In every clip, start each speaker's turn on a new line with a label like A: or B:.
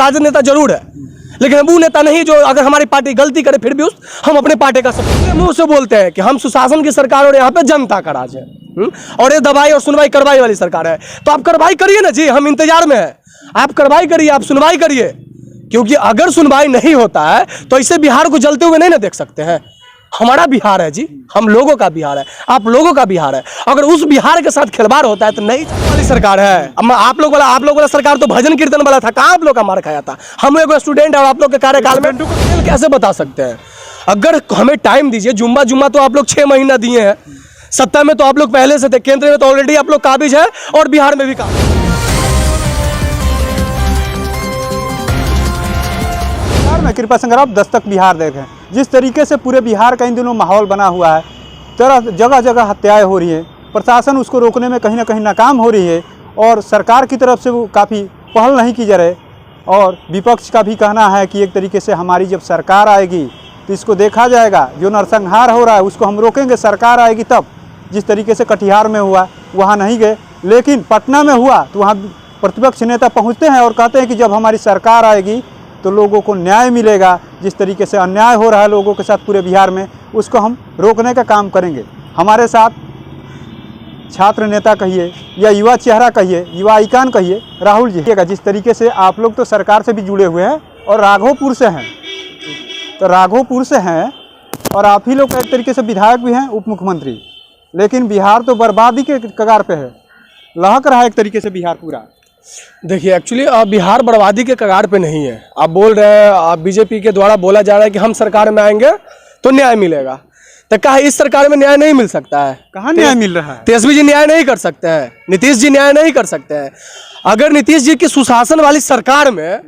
A: राजद नेता जरूर है, लेकिन हम वो नेता नहीं जो अगर हमारी पार्टी गलती करे फिर भी हम अपने पार्टी का सपोर्ट मुंह से बोलते हैं कि हम सुशासन की सरकार और यहाँ पे जनता का राज है और ये दवाई और सुनवाई करवाई वाली सरकार है। तो आप कार्रवाई करिए ना जी, हम इंतजार में हैं। आप कार्रवाई करिए, आप सुनवाई करिए, क्योंकि अगर सुनवाई नहीं होता है तो इसे बिहार को जलते हुए नहीं ना देख सकते हैं। हमारा बिहार है जी, हम लोगों का बिहार है, आप लोगों का बिहार है। अगर उस बिहार के साथ खिलवाड़ होता है तो नहीं वाली सरकार है। आप लोग वाला सरकार तो भजन कीर्तन वाला था, कहाँ आप लोग का मार खाया था। हम लोग स्टूडेंट है, आप लोग के कार्यकाल में कैसे बता सकते हैं। अगर हमें टाइम दीजिए, जुम्मा तो आप लोग 6 महीना दिए हैं, सत्ता में तो आप लोग पहले से थे, केंद्र में तो ऑलरेडी आप लोग काबिज है और बिहार में भी काबिज।
B: में कृपा संगर आप दस्तक बिहार देखें, जिस तरीके से पूरे बिहार का इन दिनों माहौल बना हुआ है, तरह जगह जगह हत्याएं हो रही है, प्रशासन उसको रोकने में कहीं ना कहीं नाकाम हो रही है और सरकार की तरफ से वो काफ़ी पहल नहीं की जा रही। और विपक्ष का भी कहना है कि एक तरीके से हमारी जब सरकार आएगी तो इसको देखा जाएगा, जो नरसंहार हो रहा है उसको हम रोकेंगे, सरकार आएगी तब। जिस तरीके से कटिहार में हुआ वहाँ नहीं गए, लेकिन पटना में हुआ तो वहाँ प्रतिपक्ष नेता पहुँचते हैं और कहते हैं कि जब हमारी सरकार आएगी तो लोगों को न्याय मिलेगा। जिस तरीके से अन्याय हो रहा है लोगों के साथ पूरे बिहार में, उसको हम रोकने का काम करेंगे। हमारे साथ छात्र नेता कहिए या युवा चेहरा कहिए, युवा आइकान कहिए, राहुल जी। जिस तरीके से आप लोग तो सरकार से भी जुड़े हुए हैं और राघोपुर से हैं, तो राघोपुर से हैं और आप ही लोग एक तरीके से विधायक भी हैं, उप मुख्यमंत्री, लेकिन बिहार तो बर्बादी के कगार पे है, लहक रहा है एक तरीके से बिहार पूरा।
A: देखिए, एक्चुअली बिहार बर्बादी के कगार पे नहीं है। आप बोल रहे हैं, आप बीजेपी के द्वारा बोला जा रहा है कि हम सरकार में आएंगे तो न्याय मिलेगा। तो कहा इस सरकार में न्याय नहीं मिल सकता है?
B: कहाँ न्याय मिल रहा है?
A: तेजस्वी जी न्याय नहीं कर सकते हैं, नीतीश जी न्याय नहीं कर सकते हैं। अगर नीतीश जी की सुशासन वाली सरकार में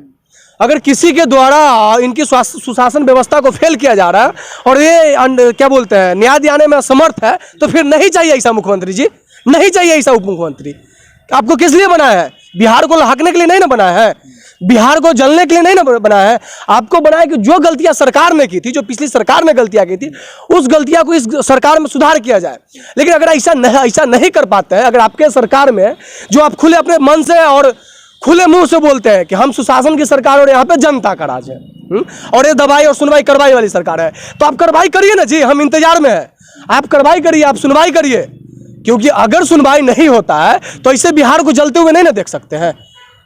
A: अगर किसी के द्वारा इनकी सुशासन व्यवस्था को फेल किया जा रहा है और ये क्या बोलते हैं न्याय दिलाने में असमर्थ है, तो फिर नहीं चाहिए ऐसा मुख्यमंत्री जी, नहीं चाहिए ऐसा उप मुख्यमंत्री। आपको किस लिए बनाया है? बिहार को लहकने के लिए नहीं ना बनाया है, बिहार को जलने के लिए नहीं ना बनाया है। आपको बनाया कि जो गलतियां सरकार ने की थी, जो पिछली सरकार ने गलतियां की थी, उस गलतियां को इस सरकार में सुधार किया जाए। लेकिन अगर ऐसा नहीं कर पाते हैं, अगर आपके सरकार में जो आप खुले अपने मन से और खुले मुंह से बोलते हैं कि हम सुशासन की सरकार और यहाँ पे जनता का राज है और ये दवाई और सुनवाई करवाई वाली सरकार है, तो आप कार्रवाई करिए ना जी, हम इंतजार में हैं। आप कार्रवाई करिए, आप सुनवाई करिए, क्योंकि अगर सुनवाई नहीं होता है तो इसे बिहार को जलते हुए नहीं ना देख सकते हैं।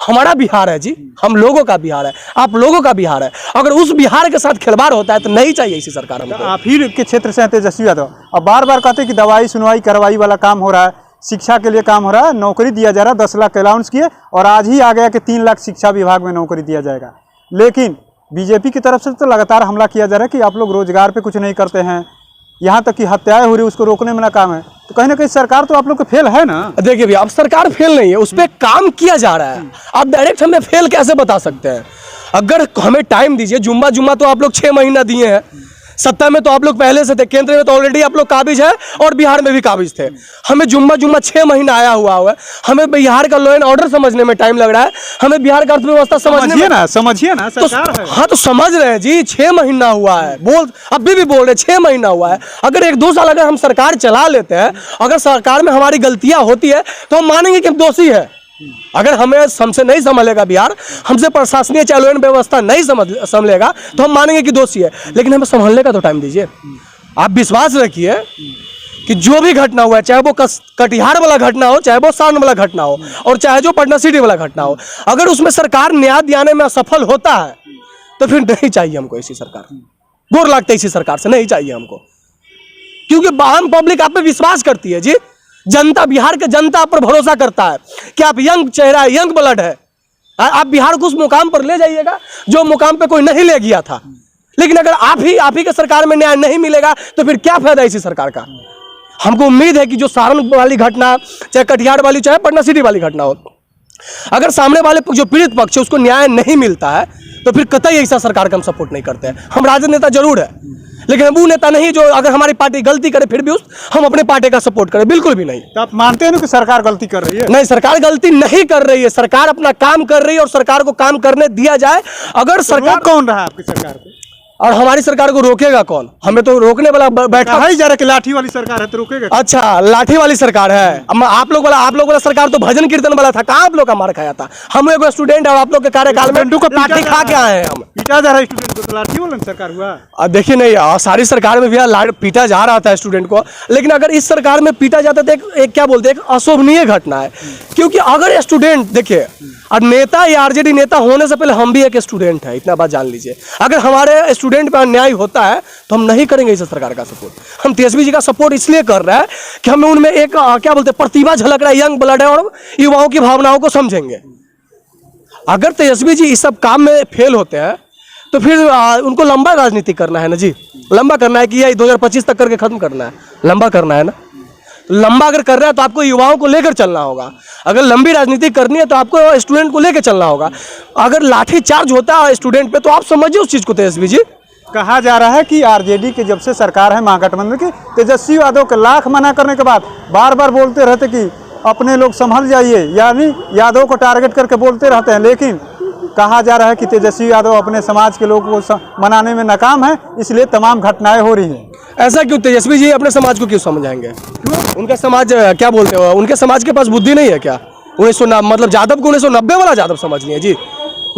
A: हमारा बिहार है जी, हम लोगों का बिहार है, आप लोगों का बिहार है। अगर उस बिहार के साथ खिलवाड़ होता है तो नहीं चाहिए इसी सरकार हमको।
B: आप ही के क्षेत्र से तेजस्वी यादव अब बार बार कहते हैं कि दवाई सुनवाई करवाई वाला काम हो रहा है, शिक्षा के लिए काम हो रहा है, नौकरी दिया जा रहा है, 10 लाख अलाउंस किए और आज ही आ गया कि 3 लाख शिक्षा विभाग में नौकरी दिया जाएगा। लेकिन बीजेपी की तरफ से तो लगातार हमला किया जा रहा है कि आप लोग रोजगार पे कुछ नहीं करते हैं, यहाँ तक कि हत्याएं हो रही है उसको रोकने में नाकाम है। तो कहीं ना कहीं सरकार तो आप लोग का फेल है ना।
A: देखिए भैया, अब सरकार फेल नहीं है, उस पर काम किया जा रहा है। आप डायरेक्ट हमें फेल कैसे बता सकते हैं? अगर हमें टाइम दीजिए, जुम्मा तो आप लोग 6 महीना दिए हैं, सत्ता में तो आप लोग पहले से थे, केंद्र में तो ऑलरेडी आप लोग काबिज है और बिहार में भी काबिज थे। हमें जुम्मा 6 महीना आया हुआ है, हमें बिहार का लॉ एंड ऑर्डर समझने में टाइम लग रहा है, हमें बिहार का अर्थव्यवस्था समझिए
B: ना सरकार है।
A: हाँ तो समझ रहे हैं जी, 6 महीना हुआ है, अभी भी बोल रहे 6 महीना हुआ है। अगर 1-2 साल अगर हम सरकार चला लेते हैं, अगर सरकार में हमारी गलतियां होती है तो हम मानेंगे कि हम दोषी है। अगर हमसे नहीं संभलेगा बिहार, हमसे प्रशासनिक चालू व्यवस्था नहीं संभलेगा तो हम मानेंगे कि दोषी है। लेकिन हमें संभलने का तो टाइम दीजिए। आप विश्वास रखिए कि जो भी घटना हुआ है, चाहे वो कटिहार वाला घटना हो, चाहे वो सारण वाला घटना हो और चाहे जो पटना सिटी वाला घटना हो, अगर उसमें सरकार न्याय दिलाने में असफल होता है तो फिर नहीं चाहिए हमको ऐसी सरकार। गोर लगता है इसी सरकार से, नहीं चाहिए हमको, क्योंकि आम पब्लिक आप पे विश्वास करती है जी। जनता, बिहार के जनता पर भरोसा करता है कि आप यंग चेहरा है, यंग ब्लड है, आप बिहार को उस मुकाम पर ले जाइएगा जो मुकाम पे कोई नहीं ले गया था। लेकिन अगर आप ही के सरकार में न्याय नहीं मिलेगा तो फिर क्या फायदा इसी सरकार का? हमको उम्मीद है कि जो सारण वाली घटना, चाहे कटिहार वाली, चाहे पटना सिटी वाली घटना हो, अगर सामने वाले जो पीड़ित पक्ष है उसको न्याय नहीं मिलता है तो फिर कतई ऐसा सरकार का हम सपोर्ट नहीं करते हैं। हम राजद नेता जरूर है, लेकिन हम वो नेता नहीं जो अगर हमारी पार्टी गलती करे फिर भी हम अपने पार्टी का सपोर्ट करें, बिल्कुल भी नहीं।
B: तो आप मानते हैं ना कि सरकार गलती कर रही है?
A: नहीं, सरकार गलती नहीं कर रही है, सरकार अपना काम कर रही है और सरकार को काम करने दिया जाए। अगर सरकार
B: कौन रहा आपकी सरकार को?
A: और हमारी सरकार को रोकेगा कौन? हमें तो रोकने वाला बैठा
B: कहा ही जा रहा है कि लाठी वाली सरकार है तो रोकेगा।
A: अच्छा, लाठी वाली सरकार है। अब आप लोग वाला सरकार तो भजन कीर्तन वाला था। कहाँ आप लोग का मार खाया था? हम लोग स्टूडेंट और आप लोग के कार्यकाल में लाठी खा के आए हैं। हम
B: पीटा जा रहा है स्टूडेंट को, तो लाठी वाला सरकार हुआ।
A: देखिए नहीं, सारी सरकार में भी पीटा जा रहा था स्टूडेंट को, लेकिन अगर इस सरकार में पीटा जाता तो एक क्या बोलते हैं, एक अशोभनीय घटना है। क्योंकि अगर स्टूडेंट देखिए, और नेता या आरजेडी नेता होने से पहले हम भी एक स्टूडेंट है, इतना बात जान लीजिए। अगर हमारे स्टूडेंट पर अन्याय होता है तो हम नहीं करेंगे इस सरकार का सपोर्ट। हम तेजस्वी जी का सपोर्ट इसलिए कर रहे हैं कि हमें उनमें एक क्या बोलते हैं, प्रतिभा झलक रहा है, यंग ब्लड है, और युवाओं की भावनाओं को समझेंगे। अगर तेजस्वी जी इस सब काम में फेल होते हैं तो फिर उनको लंबा राजनीति करना है ना जी, लंबा करना है कि यह 2025 तक करके खत्म करना है, लंबा करना है ना। लंबा अगर कर रहा है तो आपको युवाओं को लेकर चलना होगा। अगर लंबी राजनीति करनी है तो आपको स्टूडेंट को लेकर चलना होगा। अगर लाठी चार्ज होता है स्टूडेंट पे तो आप समझिए उस चीज को। तेजस्वी जी,
B: कहा जा रहा है कि आरजेडी के जब से सरकार है महागठबंधन की, तेजस्वी यादव के लाख मना करने के बाद बार बार बोलते रहते कि अपने लोग संभल जाइए, यानी यादव को टारगेट करके बोलते रहते हैं। लेकिन कहा जा रहा है कि तेजस्वी यादव अपने समाज के लोगों को मनाने में नाकाम है, इसलिए तमाम घटनाएं हो रही हैं।
A: ऐसा क्यों? तेजस्वी जी अपने समाज को क्यों समझाएंगे? उनका समाज क्या बोलते हो, उनके समाज के पास बुद्धि नहीं है क्या? 1990 मतलब यादव को 1990 वाला यादव समझ लिया जी,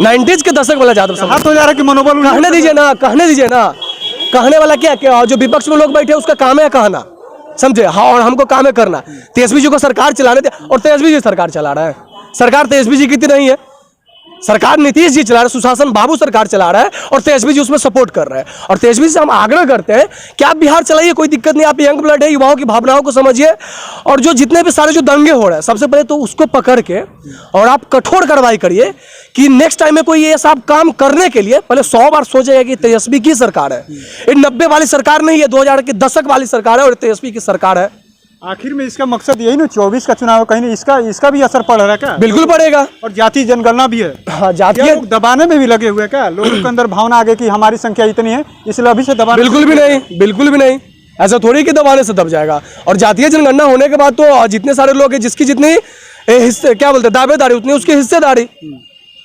A: 90s के दशक वाला यादव समझ।
B: हो जा रहा है कि मनोबल
A: कहने दीजिए ना, कहने दीजिए ना। कहने वाला क्या जो विपक्ष में लोग बैठे उसका काम है कहना, समझे? हाँ, और हमको काम है करना। तेजस्वी जी को सरकार चलाने दे, और तेजस्वी जी सरकार चला रहा है। सरकार तेजस्वी जी की नहीं है, सरकार नीतीश जी चला रहे हैं, सुशासन बाबू सरकार चला रहा है, और तेजस्वी जी उसमें सपोर्ट कर रहे हैं। और तेजस्वी जी से हम आग्रह करते हैं कि आप बिहार चलाइए, कोई दिक्कत नहीं। आप यंग ब्लड है, युवाओं की भावनाओं को समझिए, और जो जितने भी सारे जो दंगे हो रहे हैं, सबसे पहले तो उसको पकड़ के और आप कठोर कार्रवाई करिए कि नेक्स्ट टाइम में कोई ये सब काम करने के लिए पहले 100 बार सोचेगा कि तेजस्वी की सरकार है। ये 90 वाली सरकार नहीं है, 2000 के दशक वाली सरकार है, और तेजस्वी की सरकार है।
B: आखिर में इसका मकसद यही ना, 24 का चुनाव कहीं नहीं, इसका भी असर पड़ रहा है क्या?
A: बिल्कुल पड़ेगा।
B: और जाति जनगणना भी है।
A: हाँ, जातीय
B: दबाने में भी लगे हुए क्या? लोगों के अंदर भावना आ गई कि हमारी संख्या इतनी है, इसलिए अभी से दबाने।
A: बिल्कुल भी नहीं, बिल्कुल भी नहीं। ऐसा थोड़ी कि दबाने से दब जाएगा। और जातीय जनगणना होने के बाद तो जितने सारे लोग हैं, जिसकी जितनी हिस्से क्या बोलते हैं दावेदारी, उतनी उसकी हिस्सेदारी।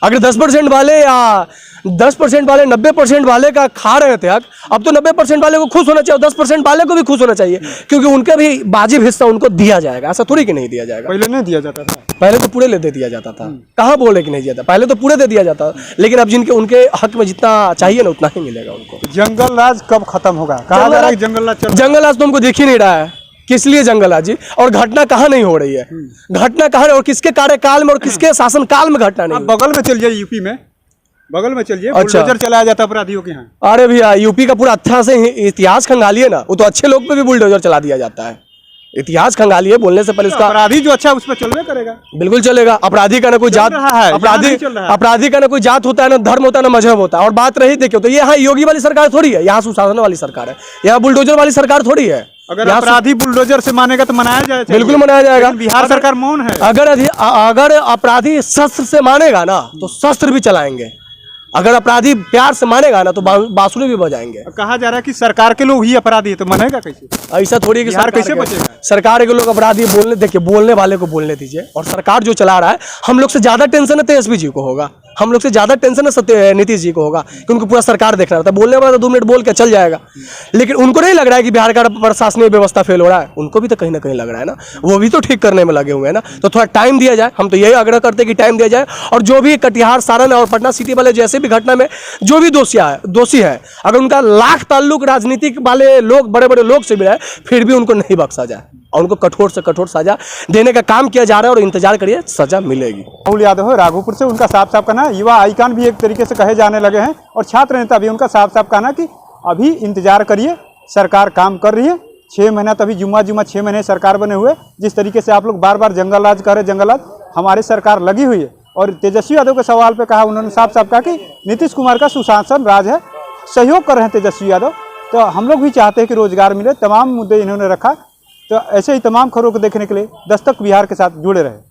A: अगर 10% वाले या 10% वाले 90% वाले का खा रहे थे हक, अब तो 90% वाले को खुश होना चाहिए, 10% वाले को भी खुश होना चाहिए, क्योंकि उनके भी वाजिब हिस्सा उनको दिया जाएगा। ऐसा थोड़ी कि नहीं दिया जाएगा।
B: पहले नहीं दिया जाता था,
A: पहले तो पूरे दे दिया जाता था। कहाँ बोले कि नहीं दिया था? पहले तो पूरे दे दिया जाता, लेकिन अब जिनके उनके हक में जितना चाहिए ना उतना ही मिलेगा उनको।
B: जंगल राज कब खत्म होगा? कहा जा रहा है जंगल
A: राज तो हमको दिख ही नहीं रहा है। किस लिए जंगल राज जी? और घटना कहाँ नहीं हो रही है? घटना कहाँ, और किसके कार्यकाल में और किसके शासन काल में घटना नहीं?
B: बगल में चल जाइए, यूपी में बगल में चलिए। अच्छा, बुलडोजर चलाया जाता अपराधियों के यहाँ।
A: अरे भैया, यूपी का पूरा अच्छा से इतिहास खंगालिए ना, वो तो अच्छे लोग पे भी बुलडोजर चला दिया जाता है। इतिहास खंगालिए, बोलने से पहले उसका
B: अपराधी जो अच्छा है उस पर चलवे करेगा।
A: बिल्कुल चलेगा। अपराधी का ना कोई जात, अपराधी का ना कोई जात होता है, ना धर्म होता है, ना मजहब होता है। और बात रही देखिए, तो ये यहाँ योगी वाली सरकार थोड़ी है, यहाँ सुशासन वाली सरकार है, यहाँ बुलडोजर वाली सरकार थोड़ी है।
B: अगर अपराधी बुलडोजर से मानेगा तो मनाया जाएगा,
A: बिल्कुल मनाया जाएगा।
B: बिहार सरकार मौन है।
A: अगर अपराधी शस्त्र से मानेगा ना तो शस्त्र भी चलाएंगे, अगर अपराधी प्यार से मानेगा ना तो बांसुरी भी बजाएंगे।
B: कहा जा रहा है कि सरकार के लोग ही अपराधी है, तो मानेगा कैसे?
A: ऐसा थोड़ी कि
B: सरकार कैसे बचेगा?
A: सरकार के लोग अपराधी बोलने, देखिए बोलने वाले को बोलने दीजिए। और सरकार जो चला रहा है, हम लोग से ज्यादा टेंशन है तेजस्वी जी को होगा, हम लोग से ज्यादा टेंशन है नीतीश जी को होगा, कि उनको पूरा सरकार देख रहा था। बोलने वाला तो 2 मिनट बोल के चल जाएगा, लेकिन उनको नहीं लग रहा है कि बिहार का प्रशासनिक व्यवस्था फेल हो रहा है। उनको भी तो कहीं ना कहीं लग रहा है ना, वो भी तो ठीक करने में लगे हुए हैं ना। तो थोड़ा टाइम दिया जाए, हम तो यही आग्रह करते हैं कि टाइम दिया जाए। और जो भी कटिहार, सारण और पटना सिटी वाले जैसे भी घटना में जो भी दोषी है, अगर उनका लाख ताल्लुक राजनीतिक वाले लोग, बड़े बड़े लोग से भी है, फिर भी उनको नहीं बख्शा जाए, और उनको कठोर से कठोर सजा देने का काम किया जा रहा है। और इंतजार करिए, सजा मिलेगी।
B: राहुल यादव है राघोपुर से, उनका साफ साफ कहना, युवा आइकन भी एक तरीके से कहे जाने लगे हैं, और छात्र नेता भी, उनका साफ साफ कहना कि अभी इंतजार करिए, सरकार काम कर रही है। 6 महीना तभी जुम्मा 6 महीने सरकार बने हुए। जिस तरीके से आप लोग बार बार जंगल राज कह रहे, जंगल राज, हमारी सरकार लगी हुई है। और तेजस्वी यादव के सवाल पे कहा उन्होंने साफ साफ कहा कि नीतीश कुमार का सुशासन राज है, सहयोग कर रहे हैं तेजस्वी यादव। तो हम लोग भी चाहते हैं कि रोजगार मिले, तमाम मुद्दे इन्होंने रखा। तो ऐसे ही तमाम खबरों को देखने के लिए दस्तक बिहार के साथ जुड़े रहे।